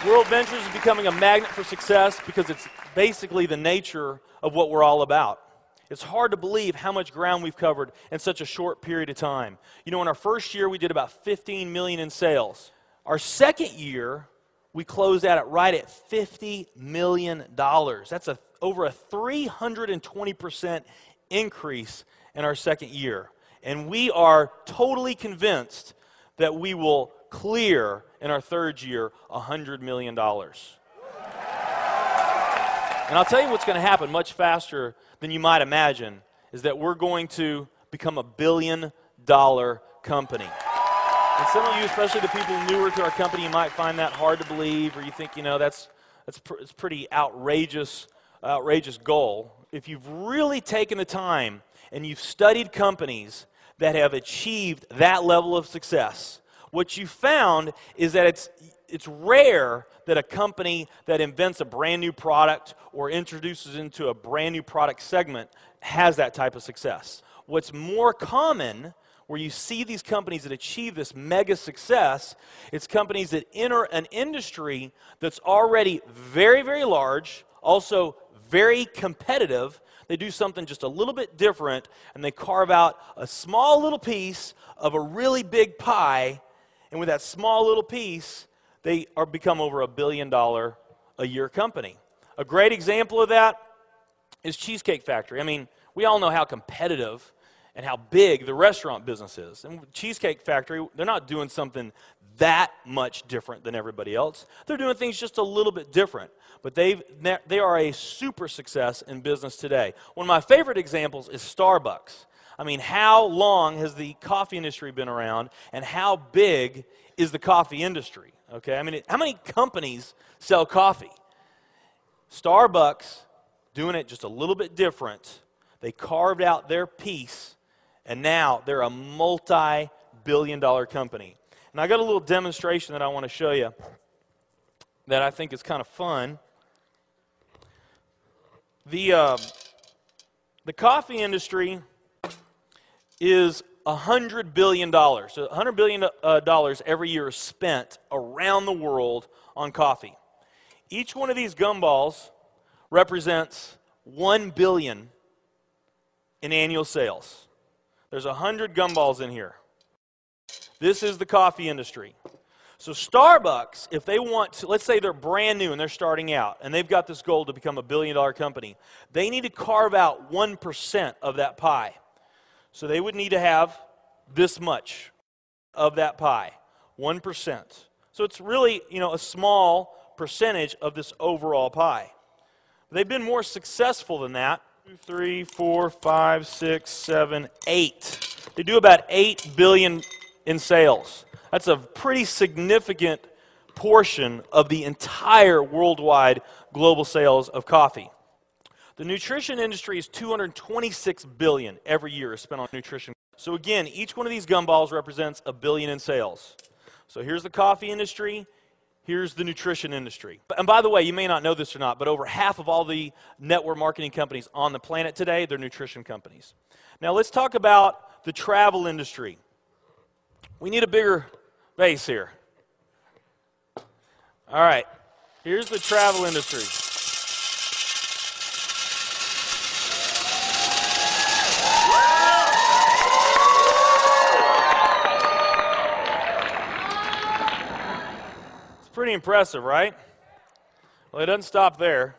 World Ventures is becoming a magnet for success because it's basically the nature of what we're all about. It's hard to believe how much ground we've covered in such a short period of time. You know, in our first year, we did about 15 million in sales. Our second year, we closed out right at $50 million. That's over a 320% increase in our second year. And we are totally convinced that we will clear in our third year $100 million. And I'll tell you what's going to happen much faster than you might imagine is that we're going to become a billion-dollar company. And some of you, especially the people newer to our company, you might find that hard to believe, or you think, you know, it's pretty outrageous goal. If you've really taken the time and you've studied companies that have achieved that level of success, what you found is that it's rare that a company that invents a brand new product or introduces into a brand new product segment has that type of success. What's more common, where you see these companies that achieve this mega success, it's companies that enter an industry that's already very, very large, also very competitive. They do something just a little bit different, and they carve out a small little piece of a really big pie, and with that small little piece, they become over $1 billion a year company. A great example of that is Cheesecake Factory. I mean, we all know how competitive and how big the restaurant business is. And Cheesecake Factory, they're not doing something that much different than everybody else. They're doing things just a little bit different. But they are a super success in business today. One of my favorite examples is Starbucks. I mean, how long has the coffee industry been around, and how big is the coffee industry? Okay, I mean, how many companies sell coffee? Starbucks, doing it just a little bit different. They carved out their piece, and now they're a multi-billion-dollar company. And I got a little demonstration that I want to show you that I think is kind of fun. The coffee industry is $100 billion. So $100 billion every year is spent around the world on coffee. Each one of these gumballs represents $1 billion in annual sales. There's 100 gumballs in here. This is the coffee industry. So Starbucks, if they want to, let's say they're brand new and they're starting out, and they've got this goal to become a billion-dollar company, they need to carve out 1% of that pie. So they would need to have this much of that pie, 1%. So it's really, you know, a small percentage of this overall pie. They've been more successful than that. 2, 3, 4, 5, 6, 7, 8. They do about $8 billion in sales. That's a pretty significant portion of the entire worldwide global sales of coffee. The nutrition industry is $226 billion every year is spent on nutrition. So again, each one of these gumballs represents $1 billion in sales. So here's the coffee industry, here's the nutrition industry. And by the way, you may not know this or not, but over half of all the network marketing companies on the planet today, they're nutrition companies. Now let's talk about the travel industry. We need a bigger base here. All right, here's the travel industry. Pretty impressive, right? Well, it doesn't stop there.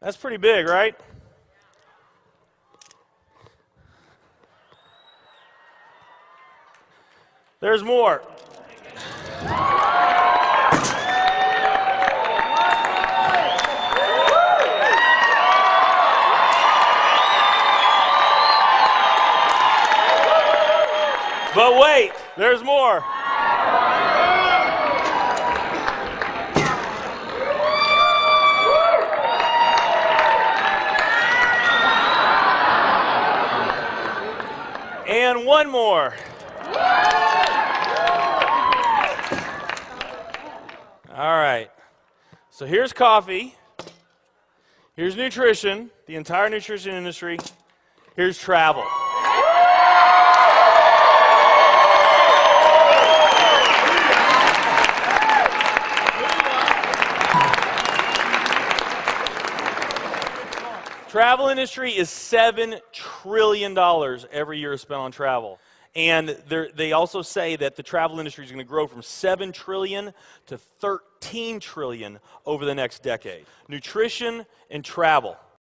That's pretty big, right? There's more. But wait, there's more. And one more. All right. So here's coffee. Here's nutrition, the entire nutrition industry. Here's travel. Travel industry is $7 trillion every year spent on travel. And they also say that the travel industry is going to grow from $7 trillion to $13 trillion over the next decade. Nutrition and travel.